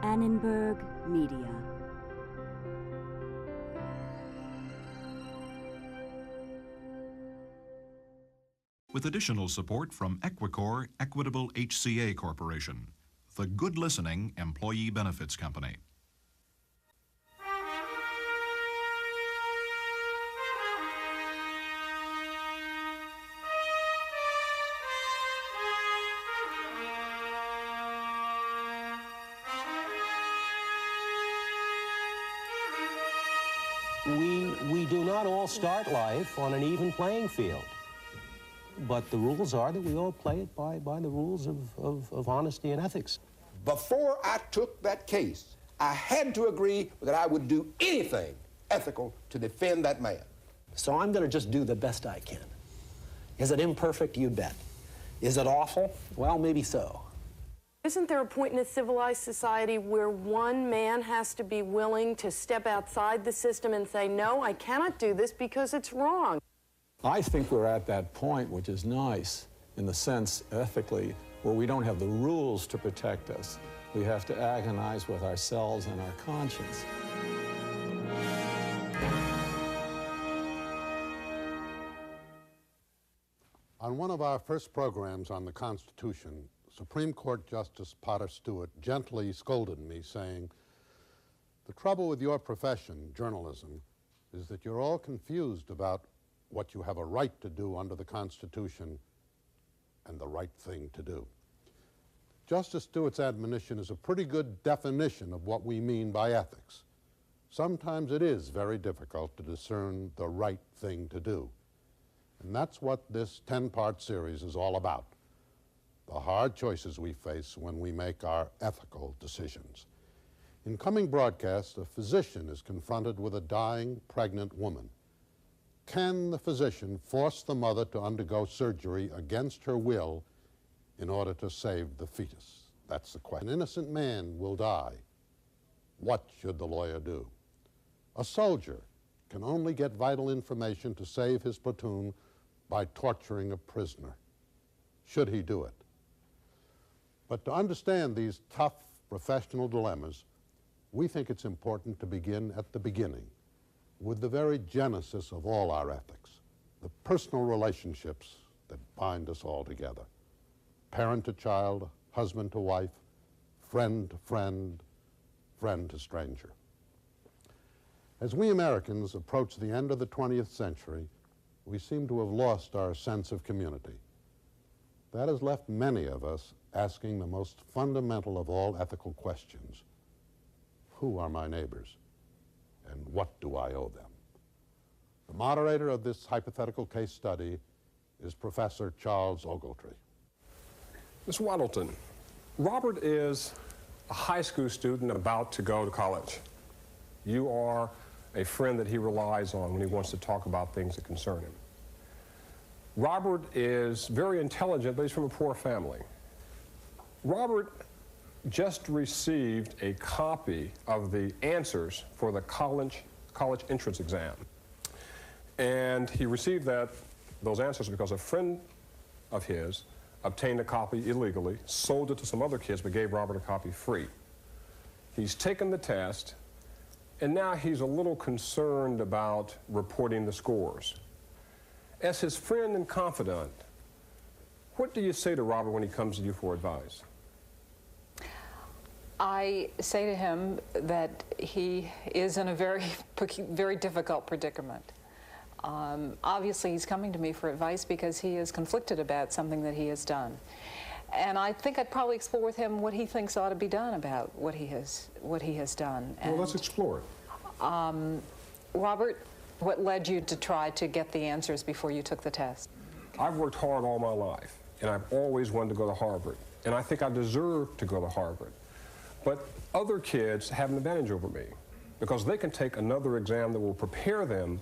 Anneberg Media. With additional support from EQUICOR Equitable HCA Corporation, the Good Listening Employee Benefits Company. We do not all start life on an even playing field. But the rules are that we all play it by the rules of honesty and ethics. Before I took that case, I had to agree that I would do anything ethical to defend that man. So I'm going to just do the best I can. Is it imperfect? You bet. Is it awful? Well, maybe so. Isn't there a point in a civilized society where one man has to be willing to step outside the system and say, no, I cannot do this because it's wrong? I think we're at that point, which is nice, in the sense, ethically, where we don't have the rules to protect us. We have to agonize with ourselves and our conscience. On one of our first programs on the Constitution, Supreme Court Justice Potter Stewart gently scolded me, saying, "The trouble with your profession, journalism, is that you're all confused about what you have a right to do under the Constitution and the right thing to do." Justice Stewart's admonition is a pretty good definition of what we mean by ethics. Sometimes it is very difficult to discern the right thing to do. And that's what this 10-part series is all about, the hard choices we face when we make our ethical decisions. In coming broadcasts, a physician is confronted with a dying, pregnant woman. Can the physician force the mother to undergo surgery against her will in order to save the fetus? That's the question. An innocent man will die. What should the lawyer do? A soldier can only get vital information to save his platoon by torturing a prisoner. Should he do it? But to understand these tough professional dilemmas, we think it's important to begin at the beginning, with the very genesis of all our ethics, the personal relationships that bind us all together. Parent to child, husband to wife, friend to friend, friend to stranger. As we Americans approach the end of the 20th century, we seem to have lost our sense of community. That has left many of us asking the most fundamental of all ethical questions. Who are my neighbors? And what do I owe them? The moderator of this hypothetical case study is Professor Charles Ogletree. Ms. Waddleton, Robert is a high school student about to go to college. You are a friend that he relies on when he wants to talk about things that concern him. Robert is very intelligent, but he's from a poor family. Robert just received a copy of the answers for the college entrance exam. And he received those answers because a friend of his obtained a copy illegally, sold it to some other kids, but gave Robert a copy free. He's taken the test, and now he's a little concerned about reporting the scores. As his friend and confidant, what do you say to Robert when he comes to you for advice? I say to him that he is in a very difficult predicament. Obviously, he's coming to me for advice because he is conflicted about something that he has done. And I think I'd probably explore with him what he thinks ought to be done about what he has done. Well, let's explore it. Robert, what led you to try to get the answers before you took the test? I've worked hard all my life, and I've always wanted to go to Harvard. And I think I deserve to go to Harvard. But other kids have an advantage over me because they can take another exam that will prepare them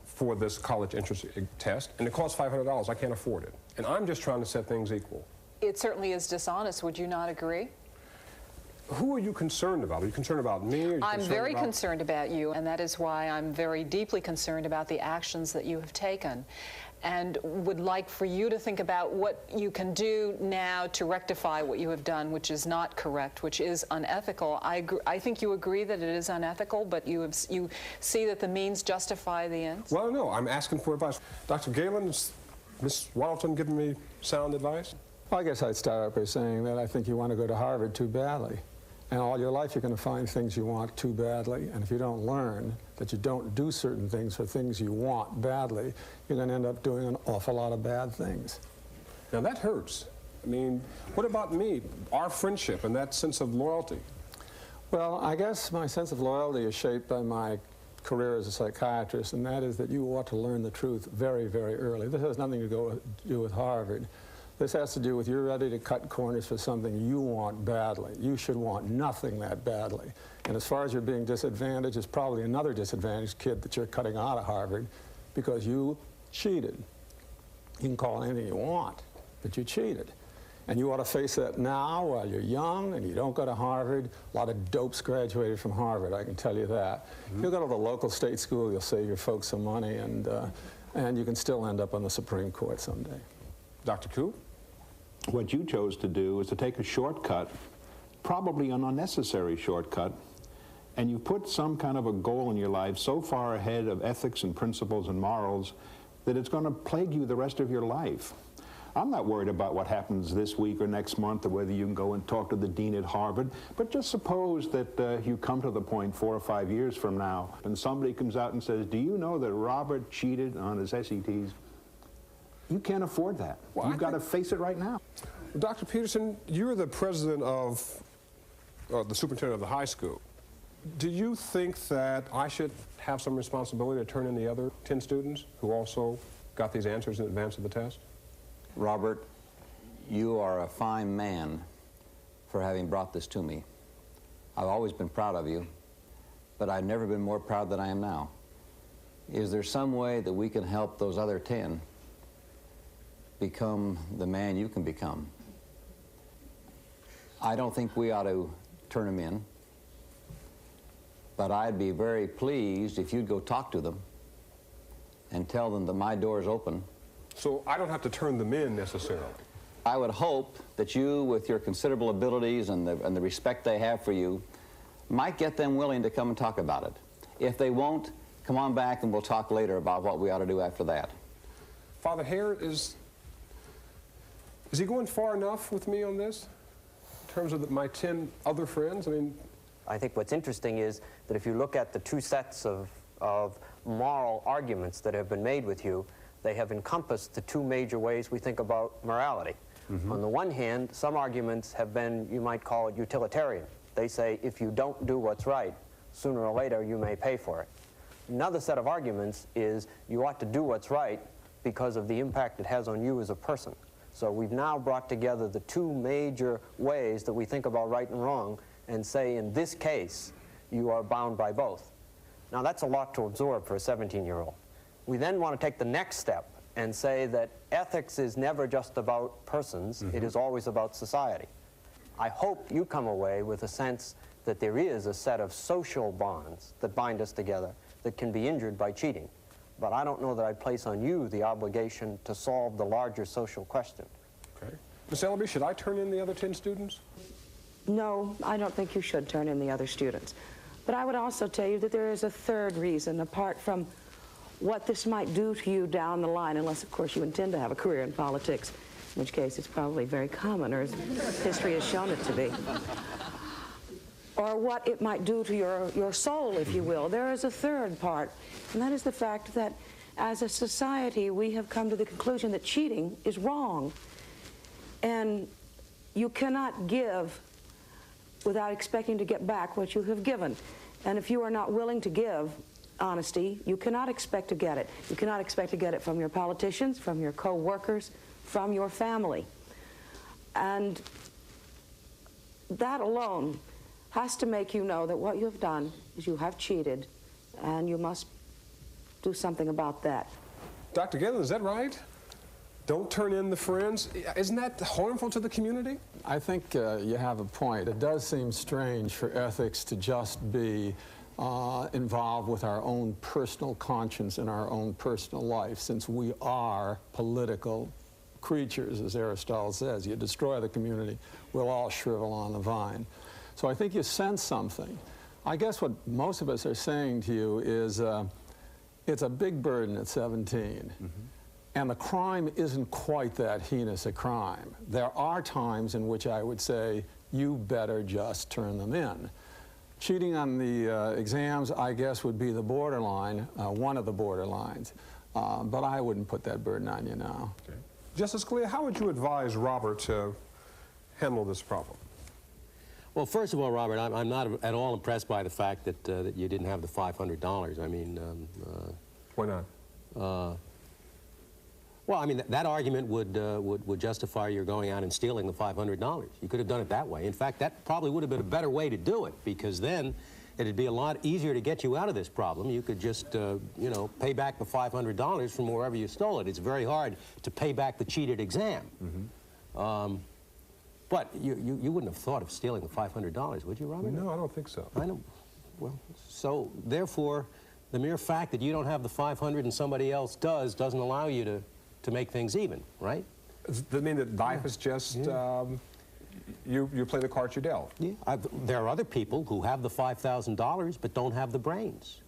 for this college entrance test, and it costs $500. I can't afford it. And I'm just trying to set things equal. It certainly is dishonest. Would you not agree? Who are you concerned about? Are you concerned about me? I'm very concerned about you, and that is why I'm very deeply concerned about the actions that you have taken. and would like for you to think about what you can do now to rectify what you have done, which is not correct, which is unethical. I think you agree that it is unethical, but you see that the means justify the ends? Well, no, I'm asking for advice. Dr. Galen, is Ms. Waddleton giving me sound advice? Well, I guess I'd start out by saying that I think you want to go to Harvard too badly. And all your life you're going to find things you want too badly. And if you don't learn that you don't do certain things for things you want badly, you're going to end up doing an awful lot of bad things. Now that hurts. I mean, what about me, our friendship and that sense of loyalty? Well, I guess my sense of loyalty is shaped by my career as a psychiatrist, and that is that you ought to learn the truth very, very early. This has nothing to do with Harvard. This has to do with you're ready to cut corners for something you want badly. You should want nothing that badly. And as far as you're being disadvantaged, it's probably another disadvantaged kid that you're cutting out of Harvard because you cheated. You can call it anything you want, but you cheated. And you ought to face that now while you're young and you don't go to Harvard. A lot of dopes graduated from Harvard, I can tell you that. You'll go to the local state school, you'll save your folks some money, and you can still end up on the Supreme Court someday. Dr. Koo? What you chose to do is to take a shortcut, probably an unnecessary shortcut, and you put some kind of a goal in your life so far ahead of ethics and principles and morals that it's going to plague you the rest of your life. I'm not worried about what happens this week or next month or whether you can go and talk to the dean at Harvard, but just suppose that you come to the point 4 or 5 years from now and somebody comes out and says, do you know that Robert cheated on his SATs? You can't afford that. Well, You've got to face it right now. Dr. Peterson, you're the president of, the superintendent of the high school. Do you think that I should have some responsibility to turn in the other 10 students who also got these answers in advance of the test? Robert, you are a fine man for having brought this to me. I've always been proud of you, but I've never been more proud than I am now. Is there some way that we can help those other 10 become the man you can become? I don't think we ought to turn them in, but I'd be very pleased if you'd go talk to them and tell them that my door is open. So I don't have to turn them in necessarily? I would hope that you, with your considerable abilities and the respect they have for you, might get them willing to come and talk about it. If they won't, come on back and we'll talk later about what we ought to do after that. Father Hare, is he going far enough with me on this, in terms of my 10 other friends? I mean, I think what's interesting is that if you look at the two sets of moral arguments that have been made with you, they have encompassed the two major ways we think about morality. On the one hand, some arguments have been, you might call it utilitarian. They say if you don't do what's right, sooner or later you may pay for it. Another set of arguments is you ought to do what's right because of the impact it has on you as a person. So we've now brought together the two major ways that we think about right and wrong and say, in this case, you are bound by both. Now, that's a lot to absorb for a 17-year-old. We then want to take the next step and say that ethics is never just about persons, it is always about society. I hope you come away with a sense that there is a set of social bonds that bind us together that can be injured by cheating. But I don't know that I'd place on you the obligation to solve the larger social question. okay. Ms. Ellaby, should I turn in the other 10 students? No, I don't think you should turn in the other students. But I would also tell you that there is a third reason, apart from what this might do to you down the line, unless, of course, you intend to have a career in politics, in which case it's probably very common, or as history has shown it to be. Or what it might do to your soul, if you will. There is a third part, and that is the fact that as a society we have come to the conclusion that cheating is wrong. And you cannot give without expecting to get back what you have given. And if you are not willing to give honesty, you cannot expect to get it. You cannot expect to get it from your politicians, from your co-workers, from your family. And that alone has to make you know that what you have done is you have cheated, and you must do something about that. Dr. Galen, is that right? Don't turn in the friends? Isn't that harmful to the community? I think you have a point. It does seem strange for ethics to just be involved with our own personal conscience and our own personal life, since we are political creatures, as Aristotle says. You destroy the community, we'll all shrivel on the vine. So I think you sense something. I guess what most of us are saying to you is it's a big burden at 17. And the crime isn't quite that heinous a crime. There are times in which I would say, you better just turn them in. Cheating on the exams, I guess, would be the borderline, one of the borderlines. But I wouldn't put that burden on you now. Okay. Justice Scalia, how would you advise Robert to handle this problem? Well, first of all, Robert, I'm not at all impressed by the fact that, that you didn't have the $500. I mean... Why not? Well, I mean, that argument would justify your going out and stealing the $500. You could have done it that way. In fact, that probably would have been a better way to do it, because then it'd be a lot easier to get you out of this problem. You could just, you know, pay back the $500 from wherever you stole it. It's very hard to pay back the cheated exam. But you wouldn't have thought of stealing the $500, would you, Robert? No, I don't think so. I don't. Well, so therefore, the mere fact that you don't have the $500 and somebody else does doesn't allow you to make things even, right? Does that mean that life is just, you play the cards you dealt? Yeah. There are other people who have the $5,000 but don't have the brains.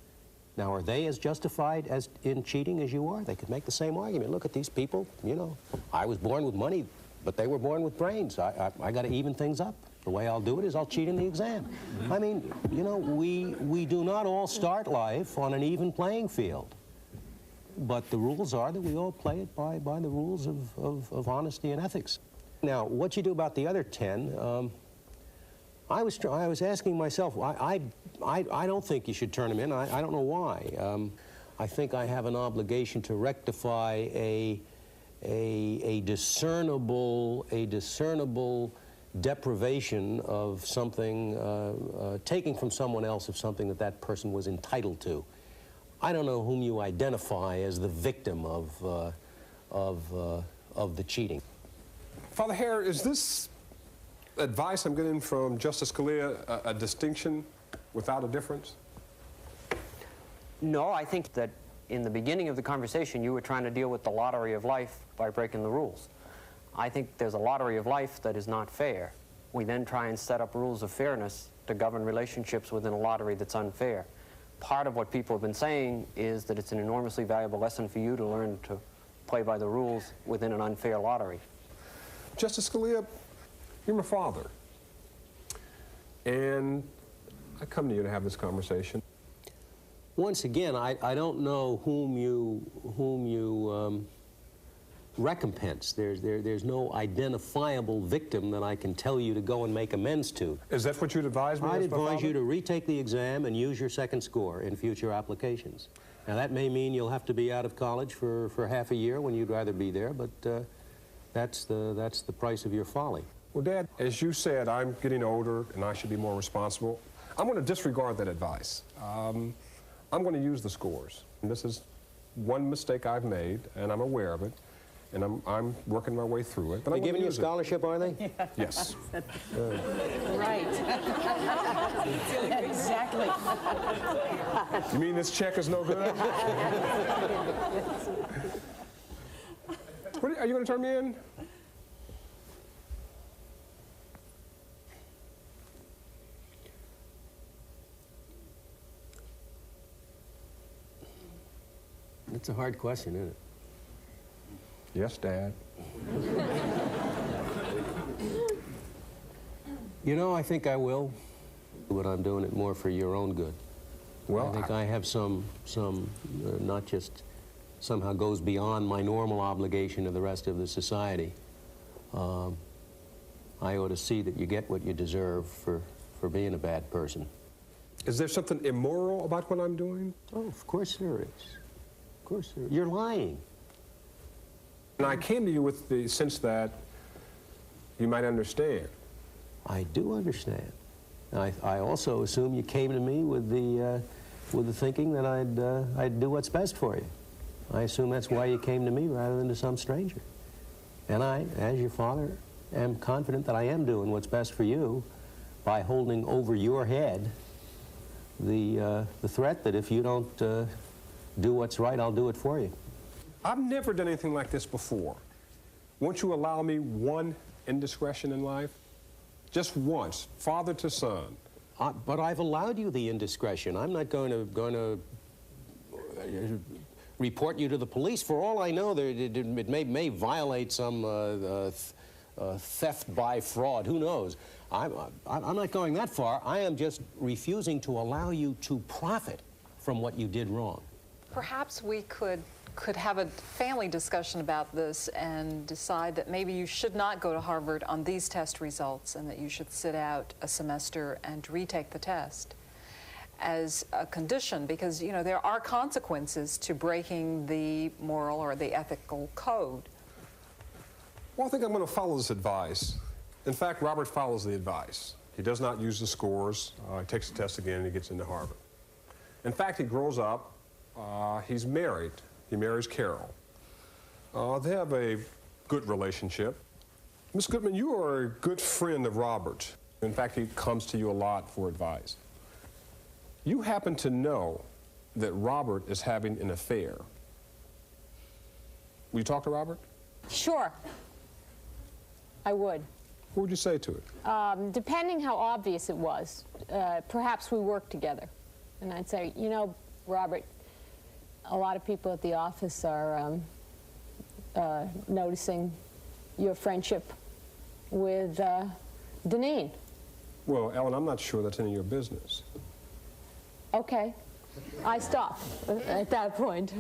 Now, are they as justified as in cheating as you are? They could make the same argument. Look at these people, you know, I was born with money, but they were born with brains. I got to even things up. The way I'll do it is I'll cheat in the exam. I mean, you know, we do not all start life on an even playing field. But the rules are that we all play it by the rules of honesty and ethics. Now, what you do about the other 10, I was asking myself, I don't think you should turn them in. I don't know why. I think I have an obligation to rectify a discernible deprivation of something, taking from someone else of something that that person was entitled to. I don't know whom you identify as the victim of the cheating. Father Hare, is this advice I'm getting from Justice Scalia a distinction without a difference? No, I think that in the beginning of the conversation, you were trying to deal with the lottery of life by breaking the rules. I think there's a lottery of life that is not fair. We then try and set up rules of fairness to govern relationships within a lottery that's unfair. Part of what people have been saying is that it's an enormously valuable lesson for you to learn to play by the rules within an unfair lottery. Justice Scalia, you're my father, and I come to you to have this conversation. Once again, I don't know whom you recompense. There's no identifiable victim that I can tell you to go and make amends to. Is that what you'd advise me? I'd advise you to retake the exam and use your second score in future applications. Now, that may mean you'll have to be out of college for half a year when you'd rather be there, but that's the price of your folly. Well, Dad, as you said, I'm getting older and I should be more responsible. I'm going to disregard that advice. I'm going to use the scores. And this is one mistake I've made, and I'm aware of it. And I'm working my way through it. But they're giving you a scholarship, are they? Yeah. Yes. Right. Exactly. You mean this check is no good? Are you going to turn me in? It's a hard question, isn't it? Yes, Dad. You know, I think I will, but I'm doing it more for your own good. Well, I think I have some not just somehow goes beyond my normal obligation to the rest of the society. I ought to see that you get what you deserve for being a bad person. Is there something immoral about what I'm doing? Oh, of course there is. Of course there is. You're lying. And I came to you with the sense that you might understand. I do understand. I also assume you came to me with the thinking that I'd do what's best for you. I assume that's why you came to me rather than to some stranger. And I, as your father, am confident that I am doing what's best for you by holding over your head the threat that if you don't do what's right, I'll do it for you. I've never done anything like this before. Won't you allow me one indiscretion in life? Just once, father to son. But I've allowed you the indiscretion. I'm not going to report you to the police. For all I know, it may violate some theft by fraud. Who knows? I'm not going that far. I am just refusing to allow you to profit from what you did wrong. Perhaps we could have a family discussion about this and decide that maybe you should not go to Harvard on these test results and that you should sit out a semester and retake the test as a condition, because, you know, there are consequences to breaking the moral or the ethical code. Well, I think I'm going to follow this advice. In fact, Robert follows the advice. He does not use the scores. He takes the test again and he gets into Harvard. In fact, he grows up. He's married. He marries Carol. They have a good relationship. Miss Goodman, you are a good friend of Robert. In fact, he comes to you a lot for advice. You happen to know that Robert is having an affair. Will you talk to Robert? Sure. I would. What would you say to it? Depending how obvious it was, perhaps we work together. And I'd say, you know, Robert, a lot of people at the office are noticing your friendship with Deneen. Well, Ellen, I'm not sure that's any of your business. Okay. I stop at that point.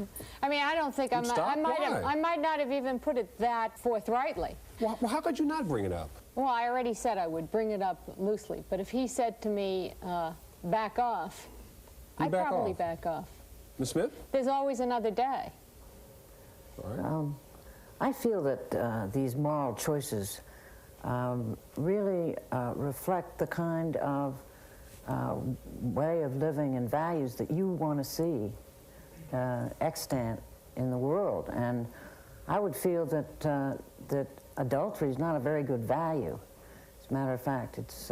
I mean, I don't think I might not have even put it that forthrightly. Well, how could you not bring it up? Well, I already said I would bring it up loosely. But if he said to me, back off, I'd probably back off. Ms. Smith? There's always another day. All right. I feel that these moral choices really reflect the kind of way of living and values that you want to see extant in the world. And I would feel that that adultery is not a very good value. As a matter of fact, it's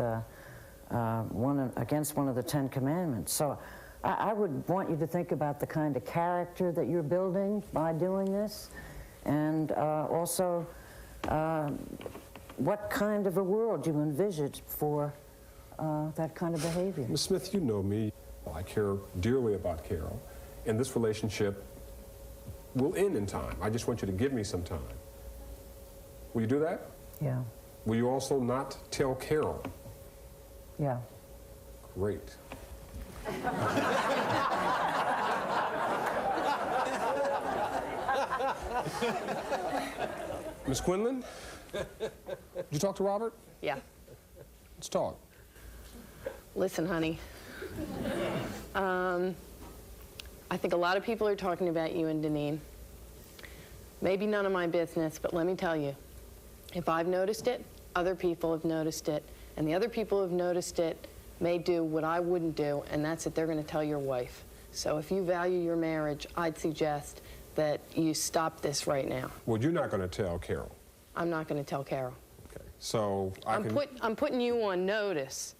against one of the 10 Commandments. So I would want you to think about the kind of character that you're building by doing this, and also what kind of a world you envisage for that kind of behavior. Ms. Smith, you know me. I care dearly about Carol, and this relationship will end in time. I just want you to give me some time. Will you do that? Yeah. Will you also not tell Carol? Yeah. Great. Miss Quinlan, did you talk to Robert? Yeah. Let's talk. Listen, honey. I think a lot of people are talking about you and Deneen. Maybe none of my business, but let me tell you, if I've noticed it, other people have noticed it, and the other people who have noticed it may do what I wouldn't do, and that's that they're going to tell your wife. So if you value your marriage, I'd suggest that you stop this right now. Well, you're not going to tell Carol. I'm not going to tell Carol. Okay. So I'm putting you on notice,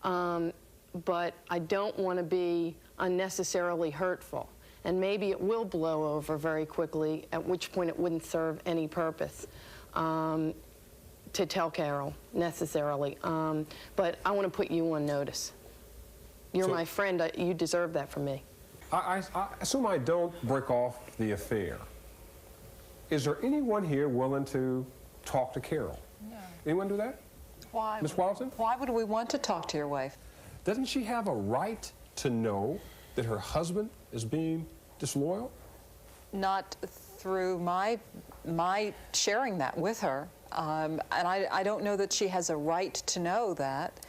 but I don't want to be unnecessarily hurtful. And maybe it will blow over very quickly, at which point it wouldn't serve any purpose to tell Carol, necessarily. But I want to put you on notice. You're my friend. You deserve that from me. I assume I don't break off the affair. Is there anyone here willing to talk to Carol? No. Anyone do that? Why? Ms. Walton? Why would we want to talk to your wife? Doesn't she have a right to know that her husband is being disloyal? Not through my sharing that with her. And I don't know that she has a right to know that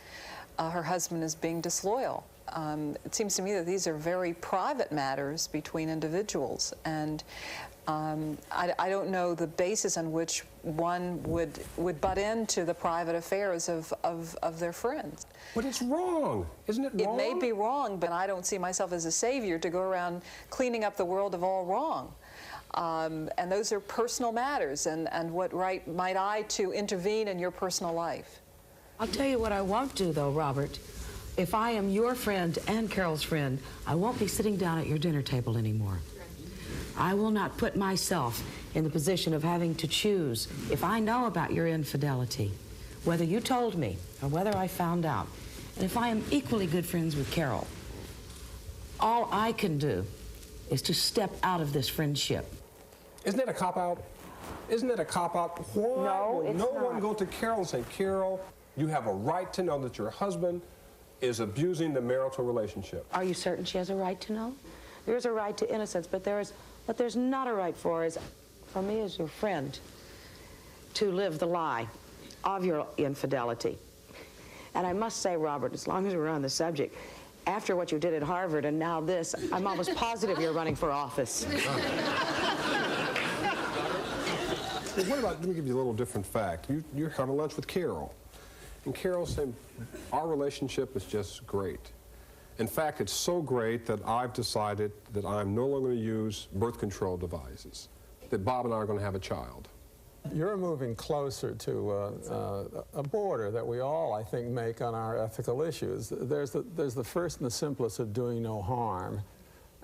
her husband is being disloyal. It seems to me that these are very private matters between individuals, and I don't know the basis on which one would butt into the private affairs of their friends. But it's wrong. Isn't it wrong? It may be wrong, but I don't see myself as a savior to go around cleaning up the world of all wrong. And those are personal matters, and what right might I to intervene in your personal life? I'll tell you what I won't do, though, Robert, if I am your friend and Carol's friend, I won't be sitting down at your dinner table anymore. I will not put myself in the position of having to choose if I know about your infidelity, whether you told me or whether I found out. And if I am equally good friends with Carol, all I can do is to step out of this friendship. Isn't that a cop-out? Isn't that a cop-out? Why No, will it's no not. one go to Carol and say, Carol, you have a right to know that your husband is abusing the marital relationship? Are you certain she has a right to know? There is a right to innocence, but what there's not a right for is, for me as your friend, to live the lie of your infidelity. And I must say, Robert, as long as we're on the subject, after what you did at Harvard and now this, I'm almost positive you're running for office. Well, what about, let me give you a little different fact. You're having lunch with Carol, and Carol said, our relationship is just great. In fact, it's so great that I've decided that I'm no longer going to use birth control devices, that Bob and I are going to have a child. You're moving closer to a border that we all, I think, make on our ethical issues. There's the first and the simplest of doing no harm,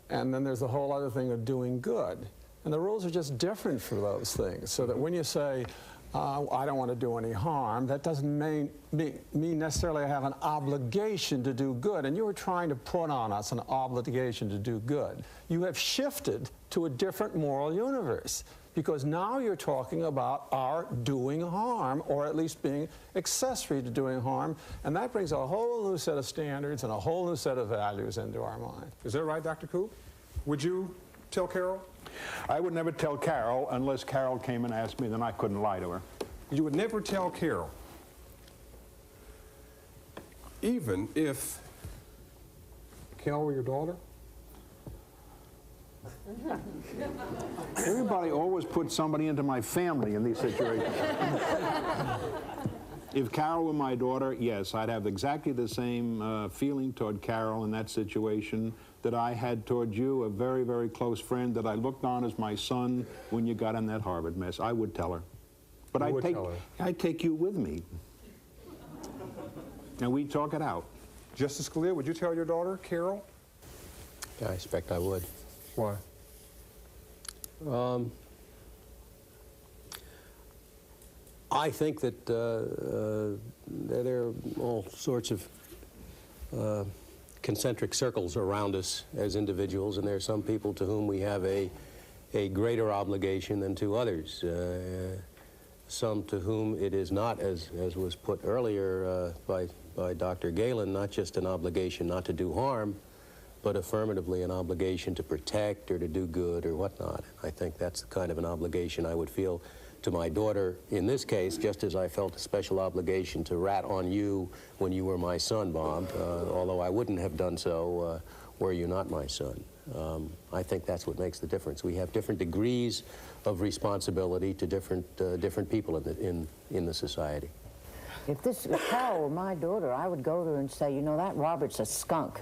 and then there's the whole other thing of doing good. And the rules are just different for those things, so that when you say, I don't want to do any harm, that doesn't mean necessarily I have an obligation to do good. And you were trying to put on us an obligation to do good. You have shifted to a different moral universe, because now you're talking about our doing harm, or at least being accessory to doing harm, and that brings a whole new set of standards and a whole new set of values into our mind. Is that right, Dr. Coop? Would you tell Carol? I would never tell Carol unless Carol came and asked me, then I couldn't lie to her. You would never tell Carol, even if Carol were your daughter? Everybody always puts somebody into my family in these situations. If Carol were my daughter, yes, I'd have exactly the same feeling toward Carol in that situation that I had toward you, a very, very close friend that I looked on as my son when you got in that Harvard mess. I would tell her. But I'd take you with me. And we'd talk it out. Justice Scalia, would you tell your daughter, Carol? I expect I would. Why? I think that there are all sorts of concentric circles around us as individuals, and there are some people to whom we have a greater obligation than to others. Some to whom it is not, as was put earlier by Dr. Galen, not just an obligation not to do harm, but affirmatively an obligation to protect or to do good or whatnot. I think that's the kind of an obligation I would feel to my daughter in this case, just as I felt a special obligation to rat on you when you were my son, Bob, although I wouldn't have done so were you not my son. I think that's what makes the difference. We have different degrees of responsibility to different people in the society. If Carol were my daughter, I would go to her and say, you know, that Robert's a skunk.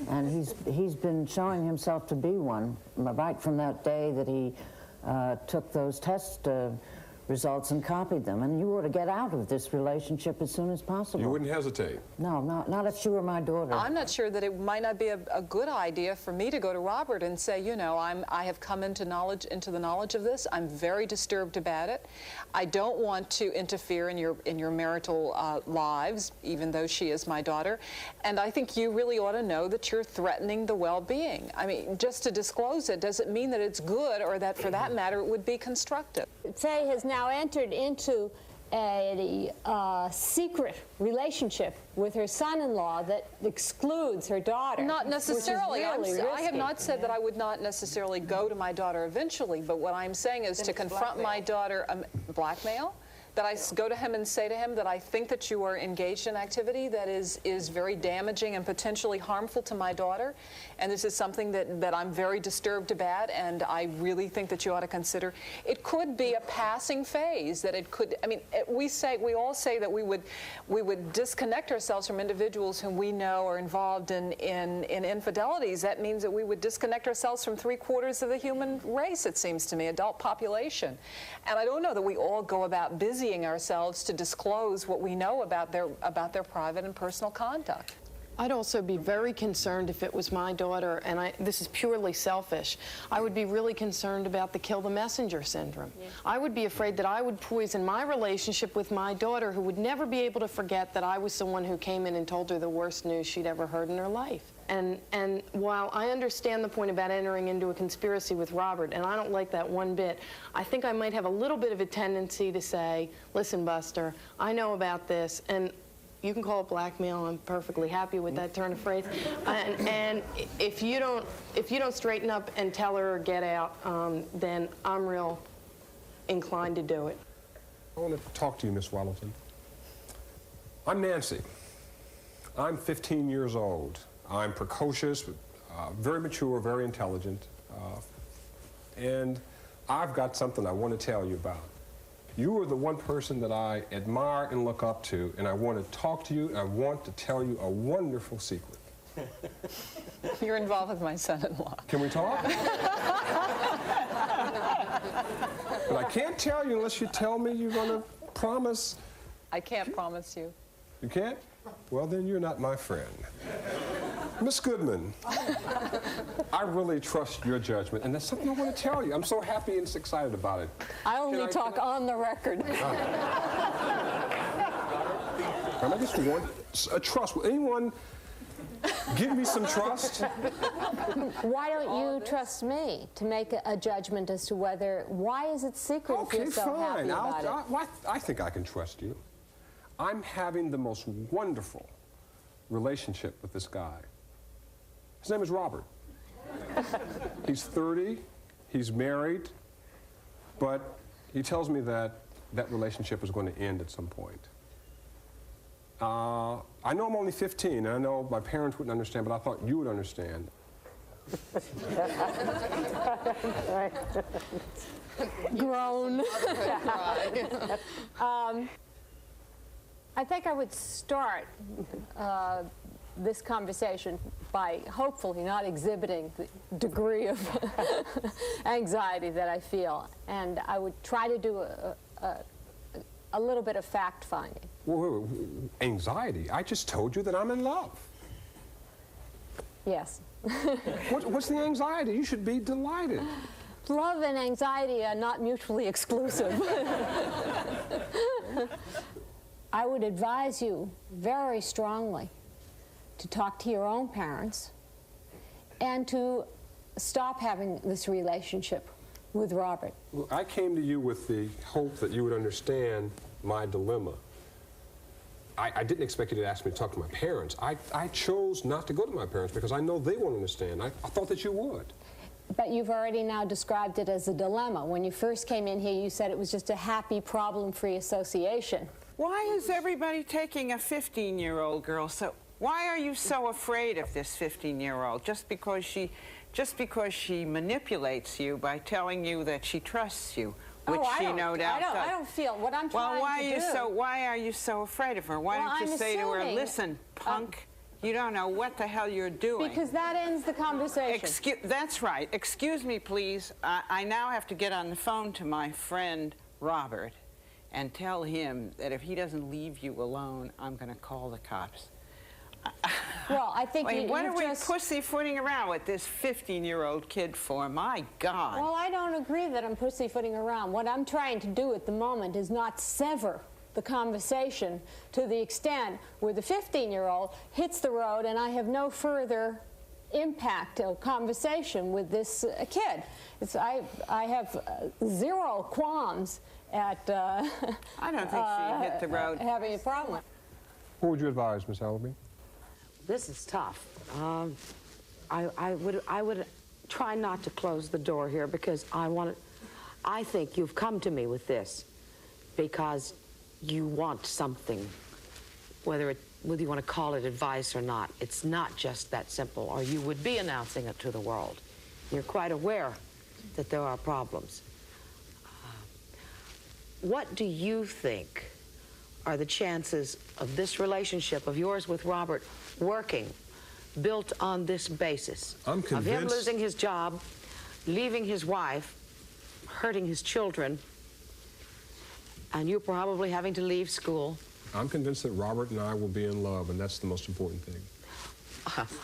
And he's been showing himself to be one right from that day that he took those test results and copied them. And you ought to get out of this relationship as soon as possible. You wouldn't hesitate? No, not if she were my daughter. I'm not sure that it might not be a good idea for me to go to Robert and say, you know, I have come into the knowledge of this. I'm very disturbed about it. I don't want to interfere in your marital lives, even though she is my daughter. And I think you really ought to know that you're threatening the well-being. I mean, just to disclose it doesn't mean that it's good, or that, for that matter, it would be constructive. Faye has now entered into a secret relationship with her son-in-law that excludes her daughter. Not necessarily. Really I have not said that I would not necessarily go to my daughter eventually, but what I'm saying is to confront my daughter, blackmail, that I go to him and say to him that I think that you are engaged in activity that is very damaging and potentially harmful to my daughter, and this is something that I'm very disturbed about, and I really think that you ought to consider. It could be a passing phase, that it could, I mean, we all say that we would disconnect ourselves from individuals whom we know are involved in infidelities. That means that we would disconnect ourselves from 3/4 of the human race, it seems to me, adult population. And I don't know that we all go about busy busying ourselves to disclose what we know about their private and personal conduct. I'd also be very concerned if it was my daughter, and this is purely selfish. I would be really concerned about the kill the messenger syndrome. Yeah. I would be afraid that I would poison my relationship with my daughter, who would never be able to forget that I was someone who came in and told her the worst news she'd ever heard in her life. And while I understand the point about entering into a conspiracy with Robert, and I don't like that one bit, I think I might have a little bit of a tendency to say, listen, Buster, I know about this, and you can call it blackmail. I'm perfectly happy with that turn of phrase. And if you don't straighten up and tell her or get out, then I'm real inclined to do it. I want to talk to you, Miss Waddleton. I'm Nancy. I'm 15 years old. I'm precocious, very mature, very intelligent, and I've got something I want to tell you about. You are the one person that I admire and look up to, and I want to talk to you, and I want to tell you a wonderful secret. You're involved with my son-in-law. Can we talk? But I can't tell you unless you tell me you're going to promise. I can't promise you. You can't? Well, then you're not my friend. Miss Goodman, I really trust your judgment, and that's something I want to tell you. I'm so happy and excited about it. I only talk on the record. I just want a trust. Will anyone give me some trust? Why don't you trust me to make a judgment as to why is it secret if you're so happy about it? I think I can trust you. I'm having the most wonderful relationship with this guy. His name is Robert. He's 30, he's married, but he tells me that that relationship is going to end at some point. I know I'm only 15, and I know my parents wouldn't understand, but I thought you would understand. Grown. I think I would start this conversation by hopefully not exhibiting the degree of anxiety that I feel, and I would try to do a little bit of fact-finding. Wait, anxiety? I just told you that I'm in love. Yes. What's the anxiety? You should be delighted. Love and anxiety are not mutually exclusive. I would advise you very strongly to talk to your own parents and to stop having this relationship with Robert. Well, I came to you with the hope that you would understand my dilemma. I didn't expect you to ask me to talk to my parents. I chose not to go to my parents because I know they won't understand. I thought that you would. But you've already now described it as a dilemma. When you first came in here, you said it was just a happy, problem-free association. Why is everybody taking a 15-year-old girl? So why are you so afraid of this 15-year-old? Just because she manipulates you by telling you that she trusts you, which she no doubt does. I don't feel what I'm trying to do. Well, why are you so afraid of her? Why don't you say to her, listen, punk, you don't know what the hell you're doing. Because that ends the conversation. That's right. Excuse me, please. I now have to get on the phone to my friend Robert and tell him that if he doesn't leave you alone, I'm going to call the cops. Well, I think what are we pussyfooting around with this 15-year-old kid for? My God. Well, I don't agree that I'm pussyfooting around. What I'm trying to do at the moment is not sever the conversation to the extent where the 15-year-old hits the road and I have no further impact or conversation with this kid. I have zero qualms at I don't think she hit the road. Having a problem. What would you advise, Miss Allaby? This is tough. I would try not to close the door here because I think you've come to me with this because you want something, whether you want to call it advice or not. It's not just that simple, or you would be announcing it to the world. You're quite aware that there are problems. What do you think are the chances of this relationship of yours with Robert working, built on this basis? I'm convinced. Of him losing his job, leaving his wife, hurting his children, and you're probably having to leave school. I'm convinced that Robert and I will be in love, and that's the most important thing.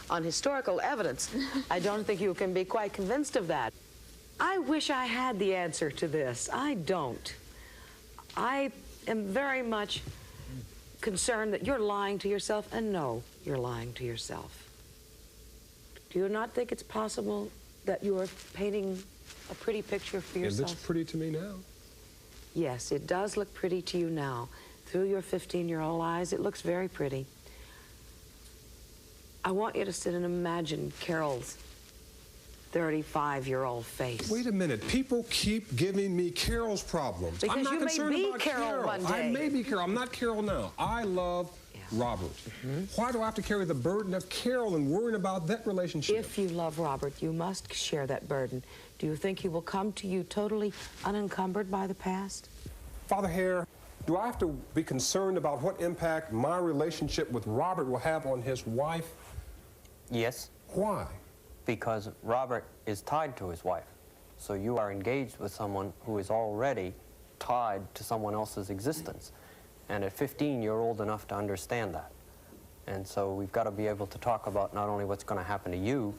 On historical evidence, I don't think you can be quite convinced of that. I wish I had the answer to this. I don't. I am very much concerned that you're lying to yourself, and no, you're lying to yourself. Do you not think it's possible that you are painting a pretty picture for yourself? It looks pretty to me now. Yes, it does look pretty to you now. Through your 15-year-old eyes, it looks very pretty. I want you to sit and imagine Carol's 35-year-old face. Wait a minute. People keep giving me Carol's problems. Because I'm not you may concerned be about Carol one day. I may be Carol. I'm not Carol now. I love Robert. Why do I have to carry the burden of Carol and worrying about that relationship? If you love Robert, you must share that burden. Do you think he will come to you totally unencumbered by the past? Father Hare, do I have to be concerned about what impact my relationship with Robert will have on his wife? Yes. Why? Because Robert is tied to his wife. So you are engaged with someone who is already tied to someone else's existence. And at 15, you're old enough to understand that. And so we've got to be able to talk about not only what's going to happen to you,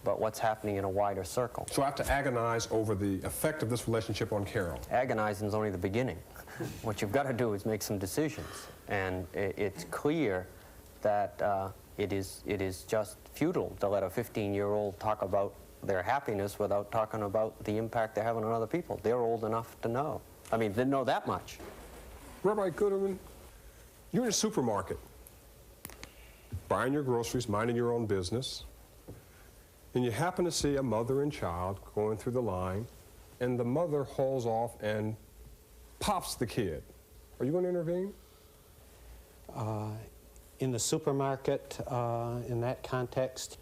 but what's happening in a wider circle. So I have to agonize over the effect of this relationship on Carol. Agonizing is only the beginning. What you've got to do is make some decisions. And it's clear that it is just futile to let a 15-year-old talk about their happiness without talking about the impact they're having on other people. They're old enough to know. I mean, they know that much. Rabbi Gooderman, you're in a supermarket, buying your groceries, minding your own business, and you happen to see a mother and child going through the line, and the mother hauls off and pops the kid. Are you going to intervene? In the supermarket, in that context,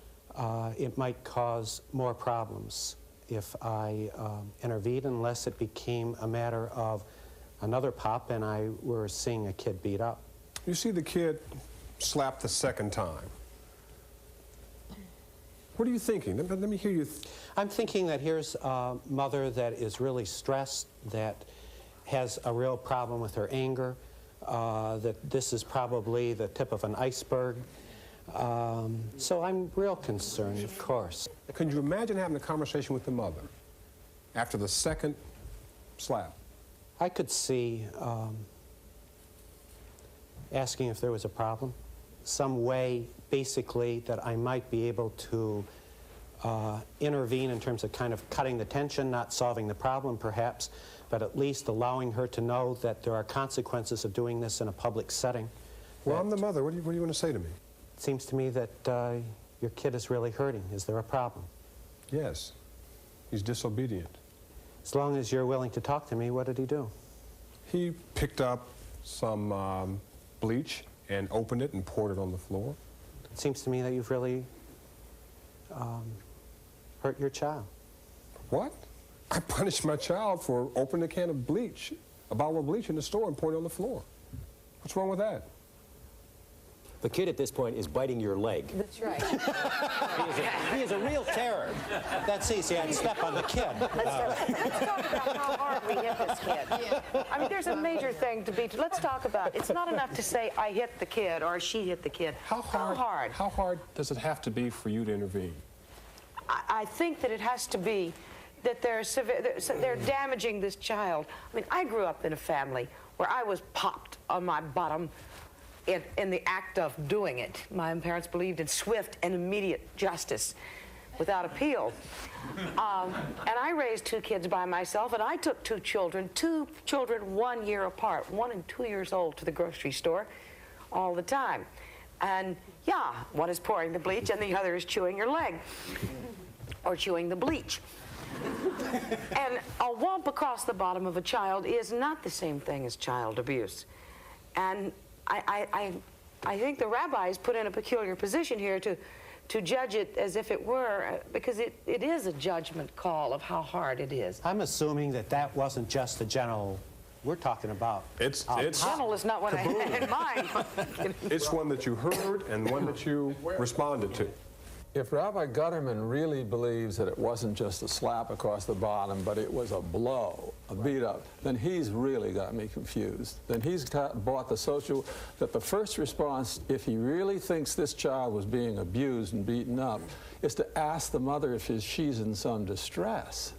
it might cause more problems if I intervened, unless it became a matter of another pop and I were seeing a kid beat up. You see the kid slapped the second time. What are you thinking? Let me hear you. I'm thinking that here's a mother that is really stressed, that has a real problem with her anger, that this is probably the tip of an iceberg. So I'm real concerned, of course. Can you imagine having a conversation with the mother after the second slap? I could see asking if there was a problem, some way basically that I might be able to intervene in terms of kind of cutting the tension, not solving the problem perhaps, but at least allowing her to know that there are consequences of doing this in a public setting. Well, I'm the mother. What do you want to say to me? It seems to me that your kid is really hurting. Is there a problem? Yes. He's disobedient. As long as you're willing to talk to me, what did he do? He picked up some bleach and opened it and poured it on the floor. It seems to me that you've really hurt your child. What? I punished my child for opening a can of bleach, a bottle of bleach in the store and pouring it on the floor. What's wrong with that? The kid at this point is biting your leg. That's right. He is a real terror. That's easy. I'd step on the kid. Let's talk about how hard we hit this kid. I mean, there's a major thing to be. Let's talk about. It's not enough to say I hit the kid or she hit the kid. How hard does it have to be for you to intervene? I think that it has to be that they're damaging this child. I mean, I grew up in a family where I was popped on my bottom in the act of doing it. My parents believed in swift and immediate justice without appeal. And I raised two kids by myself, and I took two children 1 year apart, 1 and 2 years old, to the grocery store all the time. And yeah, one is pouring the bleach and the other is chewing your leg or chewing the bleach. And a whomp across the bottom of a child is not the same thing as child abuse. And I think the rabbis put in a peculiar position here to judge it as if it were, because it is a judgment call of how hard it is. I'm assuming that that wasn't just a general. We're talking about. It's general is not what I had in mind. It's one that you heard and one that you responded to. If Rabbi Gutterman really believes that it wasn't just a slap across the bottom, but it was a blow, a beat up, then he's really got me confused. Then he's bought the social, that the first response, if he really thinks this child was being abused and beaten up, is to ask the mother if she's in some distress.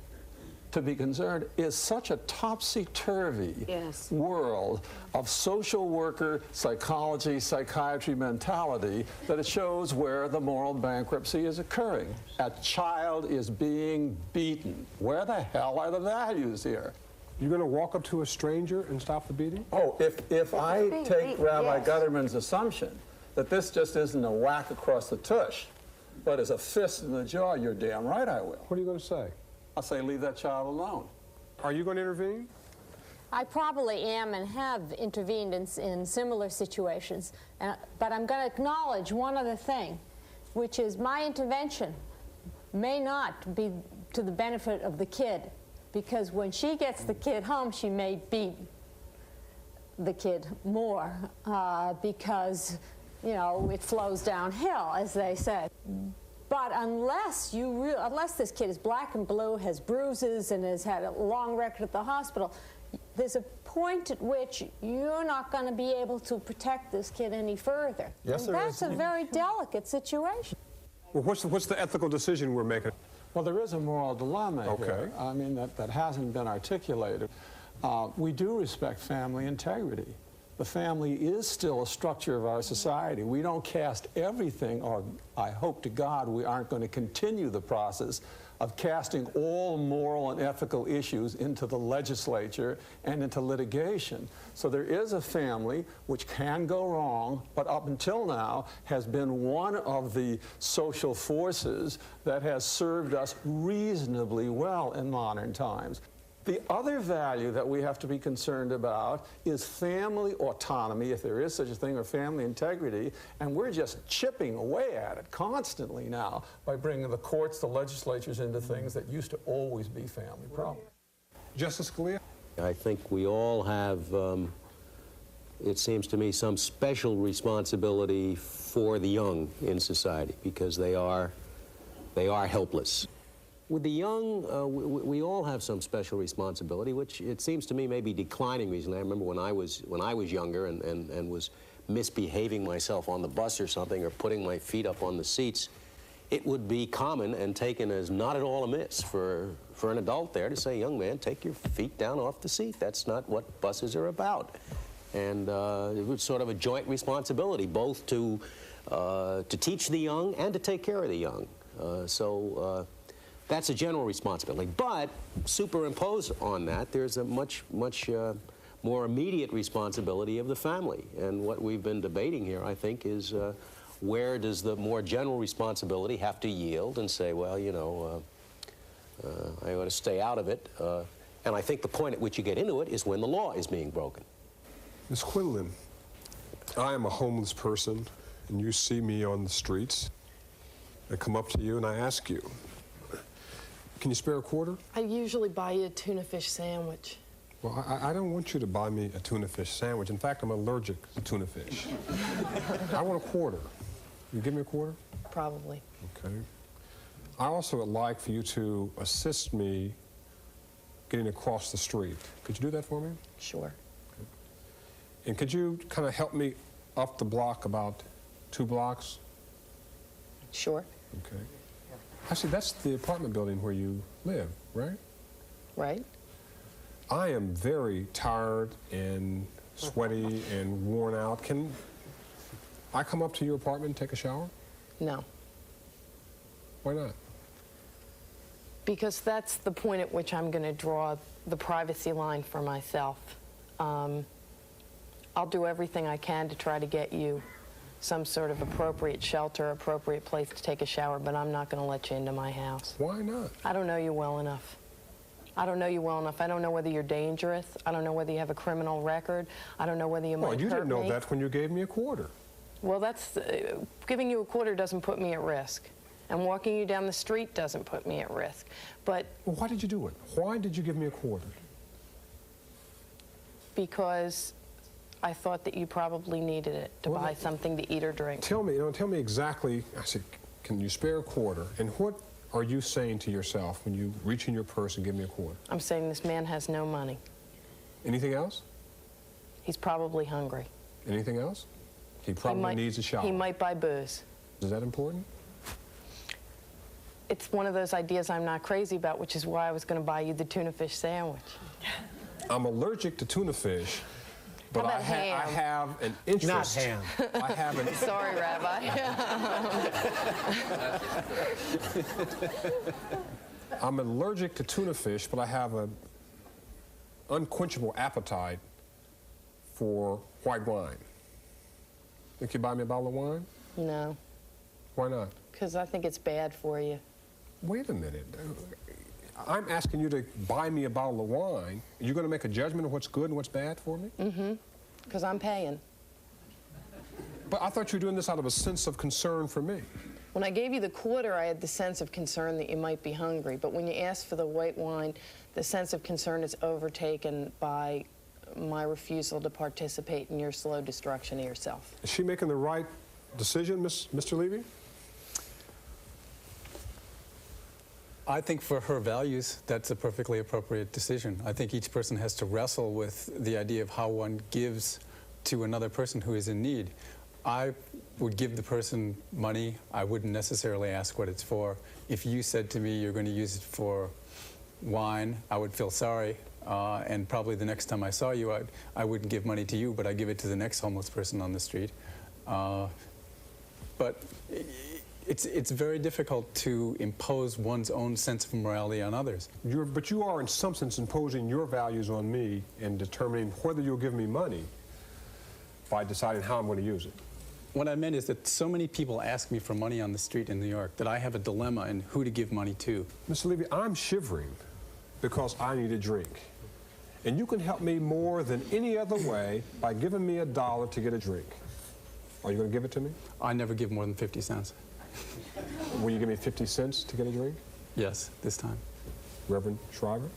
To be concerned is such a topsy-turvy world of social worker, psychology, psychiatry mentality that it shows where the moral bankruptcy is occurring. A child is being beaten. Where the hell are the values here? You're going to walk up to a stranger and stop the beating? Oh, if I take Rabbi Gutterman's assumption that this just isn't a whack across the tush, but is a fist in the jaw, you're damn right I will. What are you going to say? I'll say, leave that child alone. Are you going to intervene? I probably am and have intervened in similar situations, but I'm going to acknowledge one other thing, which is my intervention may not be to the benefit of the kid, because when she gets the kid home, she may beat the kid more because, you know, it flows downhill, as they say. But unless this kid is black and blue, has bruises, and has had a long record at the hospital, there's a point at which you're not going to be able to protect this kid any further. Yes, and that's a very delicate situation. Well, what's the ethical decision we're making? Well, there is a moral dilemma here. I mean, that hasn't been articulated. We do respect family integrity. The family is still a structure of our society. We don't cast everything, or I hope to God we aren't going to continue the process of casting all moral and ethical issues into the legislature and into litigation. So there is a family which can go wrong, but up until now has been one of the social forces that has served us reasonably well in modern times. The other value that we have to be concerned about is family autonomy, if there is such a thing, or family integrity, and we're just chipping away at it constantly now by bringing the courts, the legislatures into things that used to always be family problems. Justice Scalia? I think we all have, it seems to me, some special responsibility for the young in society, because they are helpless. With the young, we all have some special responsibility, which it seems to me may be declining recently. I remember when I was younger and was misbehaving myself on the bus or something, or putting my feet up on the seats, it would be common and taken as not at all amiss for an adult there to say, young man, take your feet down off the seat. That's not what buses are about. And it was sort of a joint responsibility, both to teach the young and to take care of the young. That's a general responsibility. But superimposed on that, there's a much more immediate responsibility of the family. And what we've been debating here, I think, is where does the more general responsibility have to yield and say, well, you know, I ought to stay out of it. And I think the point at which you get into it is when the law is being broken. Ms. Quinlan, I am a homeless person, and you see me on the streets. I come up to you and I ask you, can you spare a quarter? I usually buy you a tuna fish sandwich. Well, I don't want you to buy me a tuna fish sandwich. In fact, I'm allergic to tuna fish. I want a quarter. You give me a quarter? Probably. Okay. I also would like for you to assist me getting across the street. Could you do that for me? Sure. Okay. And could you kind of help me up the block about 2 blocks? Sure. Okay. Actually, that's the apartment building where you live, right? Right. I am very tired and sweaty and worn out. Can I come up to your apartment and take a shower? No. Why not? Because that's the point at which I'm going to draw the privacy line for myself. I'll do everything I can to try to get you some sort of appropriate shelter, appropriate place to take a shower, but I'm not going to let you into my house. Why not? I don't know you well enough. I don't know you well enough. I don't know whether you're dangerous. I don't know whether you have a criminal record. I don't know whether you might hurt me. Well, you didn't know that when you gave me a quarter. Well, that's giving you a quarter doesn't put me at risk, and walking you down the street doesn't put me at risk. But well, why did you do it? Why did you give me a quarter? Because I thought that you probably needed it to buy something to eat or drink. Tell me exactly. I said, can you spare a quarter? And what are you saying to yourself when you reach in your purse and give me a quarter? I'm saying this man has no money. Anything else? He's probably hungry. Anything else? He probably needs a shower. He might buy booze. Is that important? It's one of those ideas I'm not crazy about, which is why I was going to buy you the tuna fish sandwich. I'm allergic to tuna fish, but How I about ham? have an interest. Not ham. I have an Sorry, Rabbi. I'm allergic to tuna fish, but I have an unquenchable appetite for white wine. Think you buy me a bottle of wine? No, Why not? because I think it's bad for you. Wait a minute. I'm asking you to buy me a bottle of wine. You're going to make a judgment of what's good and what's bad for me? Mm-hmm, because I'm paying. But I thought you were doing this out of a sense of concern for me. When I gave you the quarter, I had the sense of concern that you might be hungry. But when you asked for the white wine, the sense of concern is overtaken by my refusal to participate in your slow destruction of yourself. Is she making the right decision, Mr. Levy? I think for her values, that's a perfectly appropriate decision. I think each person has to wrestle with the idea of how one gives to another person who is in need. I would give the person money. I wouldn't necessarily ask what it's for. If you said to me you're going to use it for wine, I would feel sorry. And probably the next time I saw you, I wouldn't give money to you, but I'd give it to the next homeless person on the street. But it's very difficult to impose one's own sense of morality on others. But you are, in some sense, imposing your values on me and determining whether you'll give me money by deciding how I'm going to use it. What I meant is that so many people ask me for money on the street in New York that I have a dilemma in who to give money to. Mr. Levy, I'm shivering because I need a drink. And you can help me more than any other way by giving me $1 to get a drink. Are you going to give it to me? I never give more than 50 cents. Will you give me 50 cents to get a drink? Yes, this time. Reverend Shriver,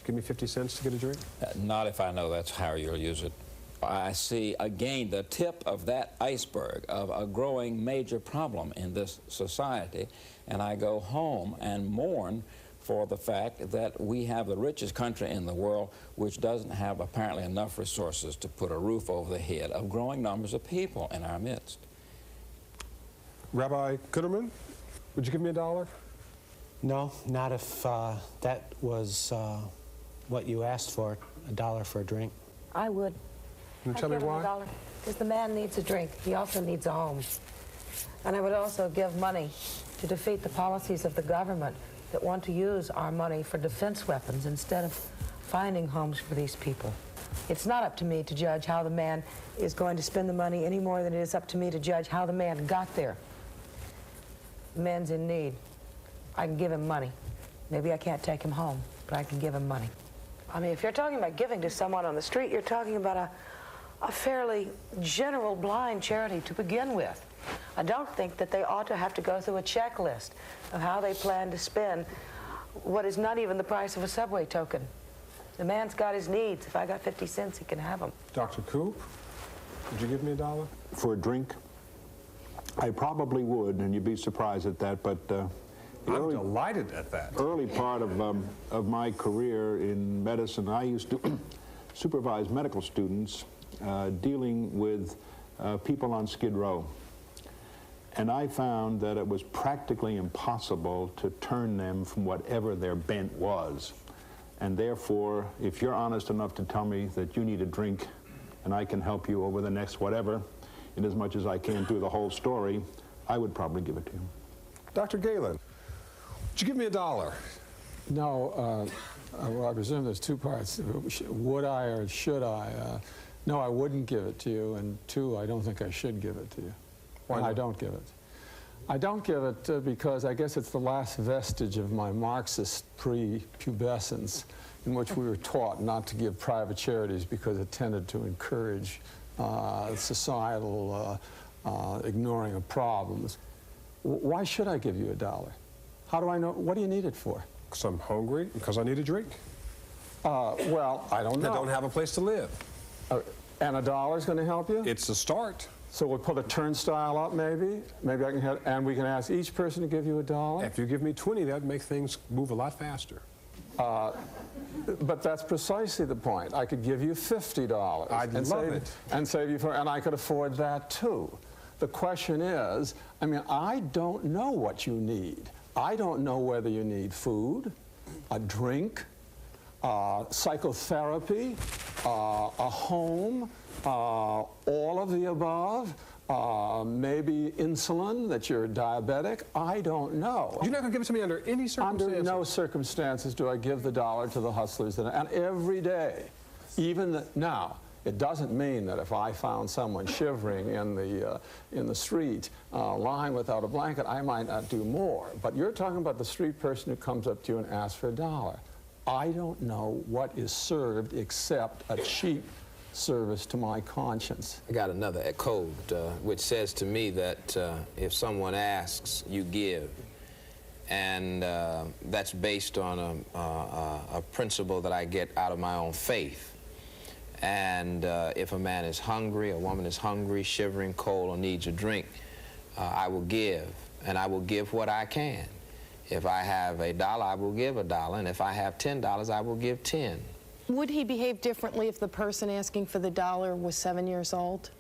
give me 50 cents to get a drink? Not if I know that's how you'll use it. I see, again, the tip of that iceberg of a growing major problem in this society, and I go home and mourn for the fact that we have the richest country in the world which doesn't have apparently enough resources to put a roof over the head of growing numbers of people in our midst. Rabbi Kuderman, would you give me $1? No, not if that was what you asked for, $1 for a drink. I would. Can you tell me why? Because the man needs a drink. He also needs a home. And I would also give money to defeat the policies of the government that want to use our money for defense weapons instead of finding homes for these people. It's not up to me to judge how the man is going to spend the money any more than it is up to me to judge how the man got there. The man's in need. I can give him money. Maybe I can't take him home, but I can give him money. I mean, if you're talking about giving to someone on the street, you're talking about a fairly general blind charity to begin with. I don't think that they ought to have to go through a checklist of how they plan to spend what is not even the price of a subway token. The man's got his needs. If I got 50 cents, he can have them. Dr. Coop, would you give me $1? For a drink? I probably would, and you'd be surprised at that, but I'm delighted at that. Early part of my career in medicine, I used to supervise medical students dealing with people on Skid Row. And I found that it was practically impossible to turn them from whatever their bent was. And therefore, if you're honest enough to tell me that you need a drink and I can help you over the next whatever, in as much as I can through the whole story, I would probably give it to you. Dr. Galen, would you give me $1? No, well, I presume there's two parts. Would I or should I? No, I wouldn't give it to you, and two, I don't think I should give it to you. Why not? I don't give it. I don't give it because I guess it's the last vestige of my Marxist pre-pubescence, in which we were taught not to give private charities because it tended to encourage societal ignoring of problems. Why should I give you $1? How do I know? What do you need it for? Because I'm hungry, because I need a drink. Well, I don't know. I don't have a place to live. And $1 is going to help you? It's a start. So we'll put a turnstile up, maybe. Maybe I can have, and we can ask each person to give you $1. If you give me 20, that'd make things move a lot faster. But that's precisely the point. I could give you $50. I'd love it. And save you for, and I could afford that too. The question is, I mean, I don't know what you need. I don't know whether you need food, a drink, psychotherapy, a home, all of the above, maybe insulin, that you're diabetic. I don't know. You're not going to give it to me under any circumstances? Under no circumstances do I give the $1 to the hustlers. And every day, even now, it doesn't mean that if I found someone shivering in the street, lying without a blanket, I might not do more. But you're talking about the street person who comes up to you and asks for $1. I don't know what is served except a cheap service to my conscience. I got another code which says to me that if someone asks, you give. And that's based on a principle that I get out of my own faith. And if a man is hungry, a woman is hungry, shivering, cold, or needs a drink, I will give. And I will give what I can. If I have $1, I will give $1. And if I have $10, I will give 10. Would he behave differently if the person asking for the $1 was 7 years old?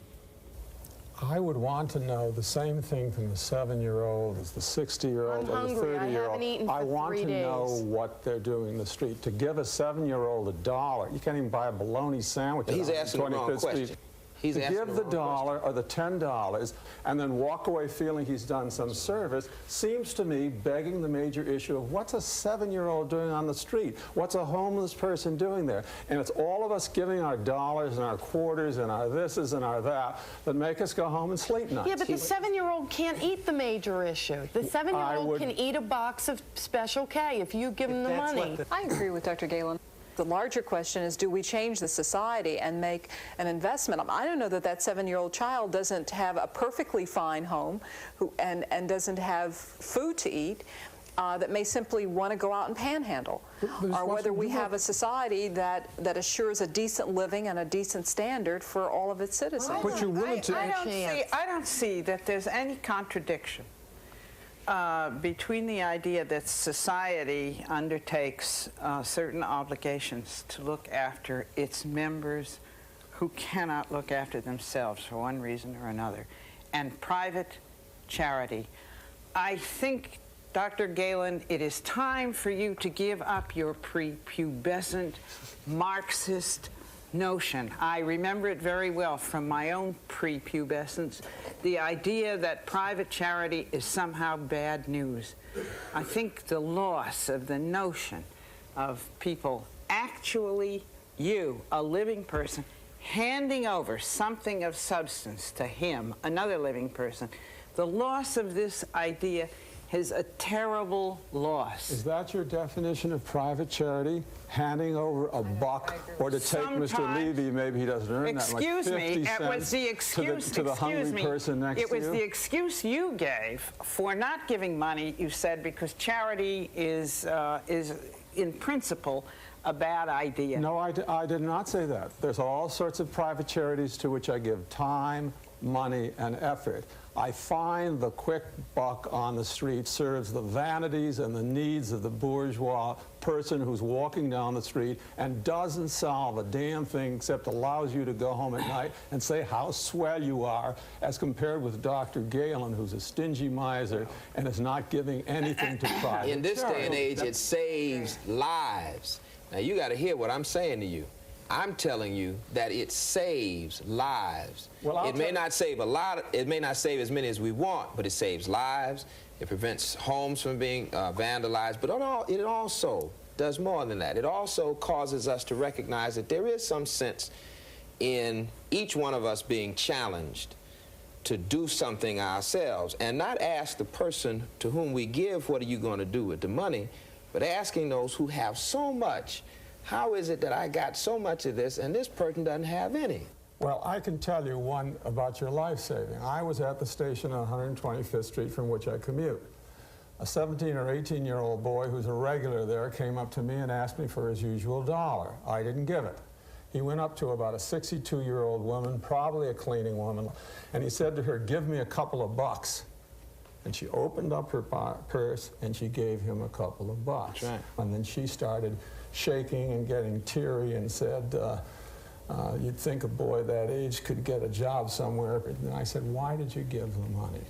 I would want to know the same thing from the 7-year-old as the 60-year-old or the 30-year-old. I haven't eaten for 3 days. I want to know what they're doing in the street. To give a 7-year-old $1, you can't even buy a bologna sandwich. But he's asking the wrong question. To give the $1 or the $10 and then walk away feeling he's done some service seems to me begging the major issue of what's a 7-year-old doing on the street? What's a homeless person doing there? And it's all of us giving our dollars and our quarters and our thises and our that make us go home and sleep nights. Yeah, but the 7-year-old can't eat the major issue. The 7-year-old can eat a box of Special K if you give him the money. I agree with Dr. Galen. The larger question is, do we change the society and make an investment? I don't know that that 7-year-old child doesn't have a perfectly fine home and doesn't have food to eat, that may simply want to go out and panhandle. Or whether we have a society that assures a decent living and a decent standard for all of its citizens. But you're willing to... I don't see that there's any contradiction between the idea that society undertakes certain obligations to look after its members who cannot look after themselves for one reason or another, and private charity. I think, Dr. Galen, it is time for you to give up your prepubescent Marxist notion. I remember it very well from my own prepubescence, the idea that private charity is somehow bad news. I think the loss of the notion of people actually, you, a living person, handing over something of substance to him, another living person, the loss of this idea is a terrible loss. Is that your definition of private charity? Handing over a buck, or to take Mr. Levy, maybe he doesn't earn that much, 50 it was the excuse, to the hungry person next to you? It was the excuse you gave for not giving money, you said, because charity is in principle, a bad idea. No, I did not say that. There's all sorts of private charities to which I give time, money, and effort. I find the quick buck on the street serves the vanities and the needs of the bourgeois person who's walking down the street and doesn't solve a damn thing except allows you to go home at night and say how swell you are, as compared with Dr. Galen, who's a stingy miser and is not giving anything to private In this charity. day and age, it saves lives. Now, you got to hear what I'm saying to you. I'm telling you that it saves lives. Well, it may not save a lot, it may not save as many as we want, but it saves lives. It prevents homes from being vandalized, but it also does more than that. It also causes us to recognize that there is some sense in each one of us being challenged to do something ourselves and not ask the person to whom we give, what are you going to do with the money, but asking those who have so much, how is it that I got so much of this and this person doesn't have any? Well, I can tell you one about your life saving. I was at the station on 125th Street from which I commute. A 17 or 18-year-old boy who's a regular there came up to me and asked me for his usual $1. I didn't give it. He went up to about a 62-year-old woman, probably a cleaning woman, and he said to her, "Give me a couple of bucks." And she opened up her purse and she gave him a couple of bucks. That's right. And then she started shaking and getting teary and said, "You'd think a boy that age could get a job somewhere." And I said, "Why did you give the money?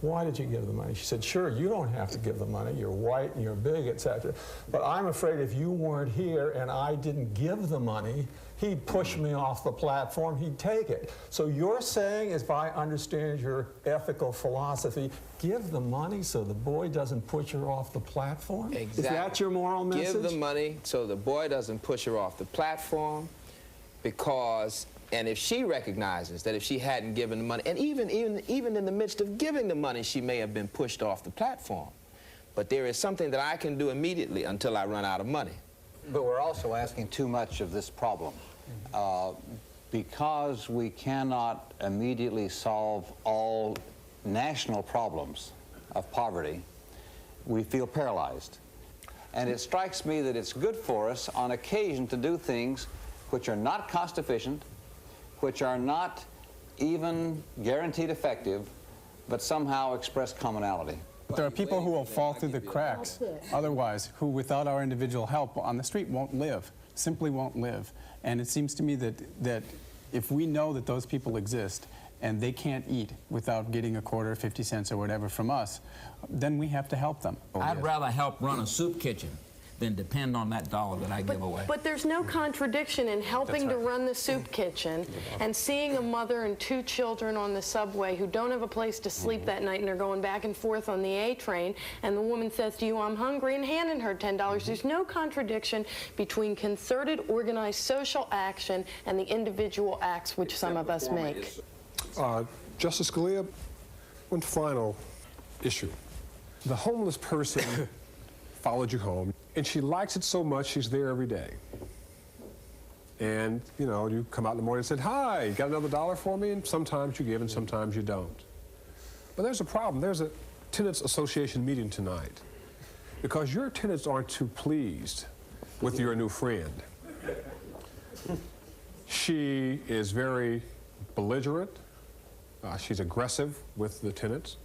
Why did you give the money?" She said, "Sure, you don't have to give the money. You're white and you're big, etc. But I'm afraid if you weren't here and I didn't give the money, he'd push me off the platform, he'd take it." So you're saying, if I understand your ethical philosophy, give the money so the boy doesn't push her off the platform? Exactly. Is that your moral message? Give the money so the boy doesn't push her off the platform, because, and if she recognizes that if she hadn't given the money, and even in the midst of giving the money, she may have been pushed off the platform. But there is something that I can do immediately until I run out of money. But we're also asking too much of this problem. Because we cannot immediately solve all national problems of poverty, we feel paralyzed. And it strikes me that it's good for us on occasion to do things which are not cost efficient, which are not even guaranteed effective, but somehow express commonality. There are people who will fall through the cracks otherwise, who without our individual help on the street won't live, simply won't live. And it seems to me that if we know that those people exist and they can't eat without getting a quarter, 50 cents or whatever from us, then we have to help them. I'd rather help run a soup kitchen than depend on that dollar that I give away. But there's no contradiction in helping to run the soup kitchen and seeing a mother and 2 children on the subway who don't have a place to sleep that night and they're going back and forth on the A train, and the woman says to you, "I'm hungry," and handing her $10. There's no contradiction between concerted, organized social action and the individual acts which some of us make. Justice Scalia, one final issue. The homeless person followed you home, and she likes it so much she's there every day. And, you know, you come out in the morning and said, "Hi, got another dollar for me?" And sometimes you give and sometimes you don't. But there's a problem. There's a tenants association meeting tonight because your tenants aren't too pleased with your new friend. She is very belligerent. She's aggressive with the tenants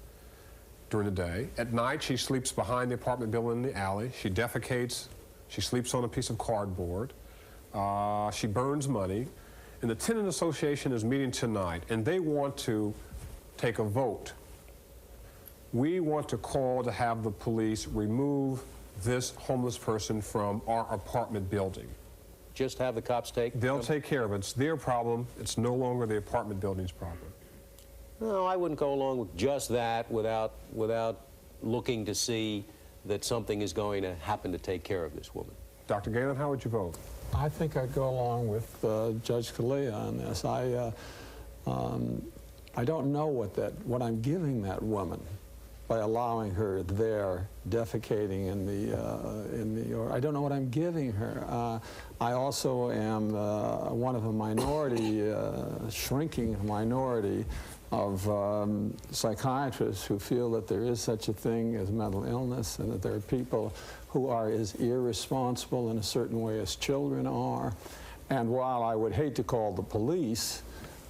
during the day. At night, she sleeps behind the apartment building in the alley. She defecates. She sleeps on a piece of cardboard. She burns money. And the tenant association is meeting tonight, and they want to take a vote. We want to call to have the police remove this homeless person from our apartment building. Just have the cops take They'll take care of it. It's their problem. It's no longer the apartment building's problem. No, I wouldn't go along with just that without looking to see that something is going to happen to take care of this woman. Dr. Galen, how would you vote? I think I'd go along with Judge Scalia on this. I don't know what I'm giving that woman by allowing her there defecating or I don't know what I'm giving her. I also am one of a minority, shrinking minority of psychiatrists who feel that there is such a thing as mental illness and that there are people who are as irresponsible in a certain way as children are. And while I would hate to call the police,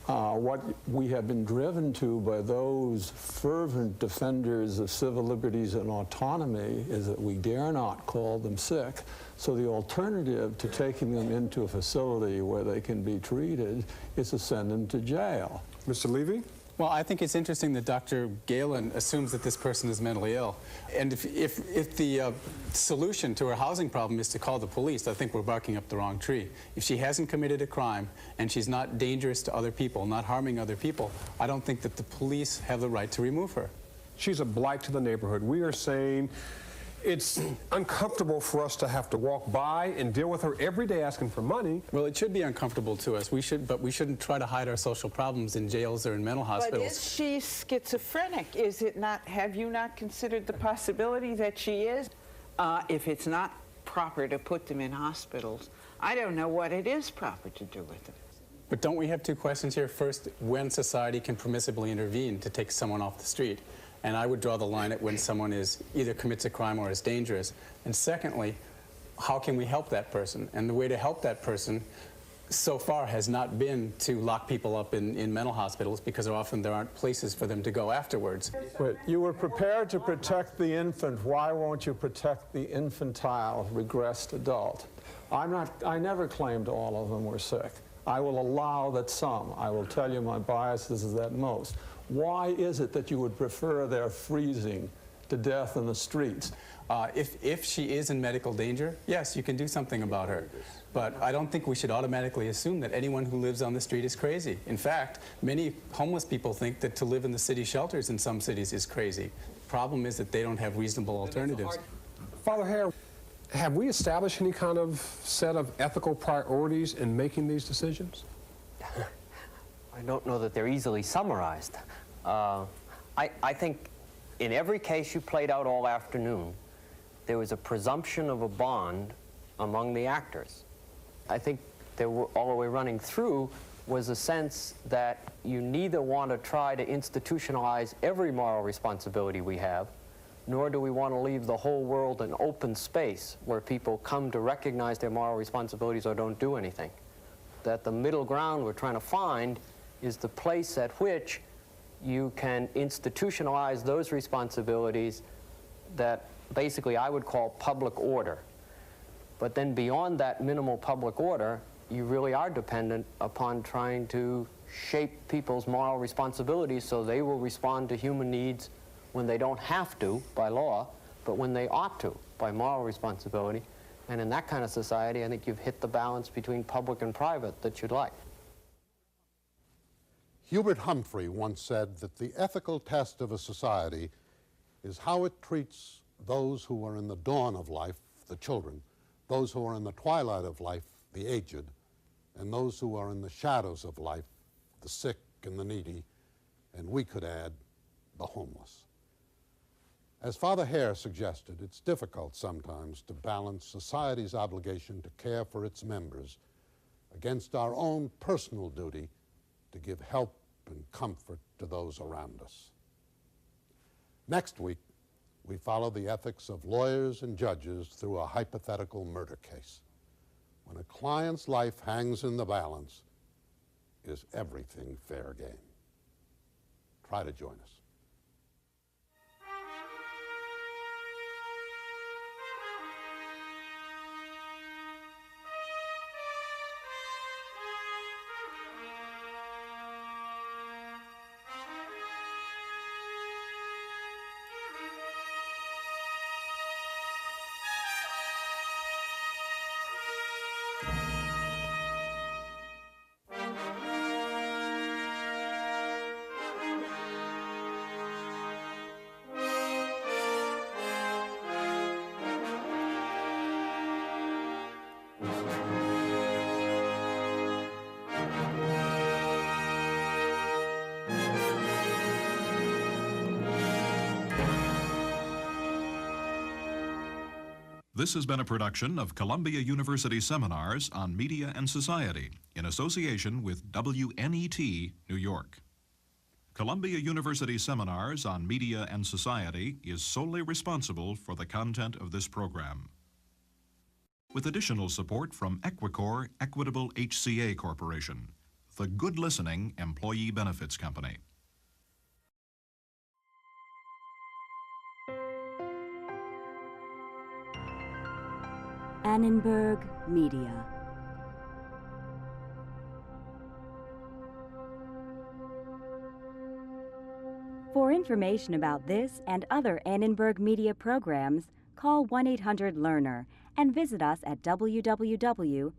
what we have been driven to by those fervent defenders of civil liberties and autonomy is that we dare not call them sick. So the alternative to taking them into a facility where they can be treated is to send them to jail. Mr. Levy? Well, I think it's interesting that Dr. Galen assumes that this person is mentally ill. And if the solution to her housing problem is to call the police, I think we're barking up the wrong tree. If she hasn't committed a crime and she's not dangerous to other people, not harming other people, I don't think that the police have the right to remove her. She's a blight to the neighborhood. We are saying it's uncomfortable for us to have to walk by and deal with her every day asking for money. Well, it should be uncomfortable to us. But we shouldn't try to hide our social problems in jails or in mental hospitals. But is she schizophrenic? Is it not? Have you not considered the possibility that she is? If it's not proper to put them in hospitals, I don't know what it is proper to do with them. But don't we have 2 questions here? First, when society can permissibly intervene to take someone off the street? And I would draw the line at when someone either commits a crime or is dangerous. And secondly, how can we help that person? And the way to help that person so far has not been to lock people up in mental hospitals, because often there aren't places for them to go afterwards. But you were prepared to protect the infant. Why won't you protect the infantile, regressed adult? I never claimed all of them were sick. I will allow that some. I will tell you my biases is that most. Why is it that you would prefer their freezing to death in the streets? If she is in medical danger, yes, you can do something about her. But I don't think we should automatically assume that anyone who lives on the street is crazy. In fact, many homeless people think that to live in the city shelters in some cities is crazy. The problem is that they don't have reasonable alternatives. Father Hare, have we established any kind of set of ethical priorities in making these decisions? I don't know that they're easily summarized. I think in every case you played out all afternoon, there was a presumption of a bond among the actors. I think there were, all the way running through was a sense that you neither want to try to institutionalize every moral responsibility we have, nor do we want to leave the whole world an open space where people come to recognize their moral responsibilities or don't do anything. That the middle ground we're trying to find is the place at which you can institutionalize those responsibilities that basically I would call public order. But then beyond that minimal public order, you really are dependent upon trying to shape people's moral responsibilities so they will respond to human needs when they don't have to by law, but when they ought to by moral responsibility. And in that kind of society, I think you've hit the balance between public and private that you'd like. Hubert Humphrey once said that the ethical test of a society is how it treats those who are in the dawn of life, the children, those who are in the twilight of life, the aged, and those who are in the shadows of life, the sick and the needy, and we could add, the homeless. As Father Hare suggested, it's difficult sometimes to balance society's obligation to care for its members against our own personal duty to give help and comfort to those around us. Next week, we follow the ethics of lawyers and judges through a hypothetical murder case. When a client's life hangs in the balance, is everything fair game? Try to join us. This has been a production of Columbia University Seminars on Media and Society in association with WNET, New York. Columbia University Seminars on Media and Society is solely responsible for the content of this program. With additional support from EQUICOR Equitable HCA Corporation, the Good Listening Employee Benefits Company. Anneberg Media. For information about this and other Anneberg Media programs, call 1-800-LEARNER and visit us at www.learner.org.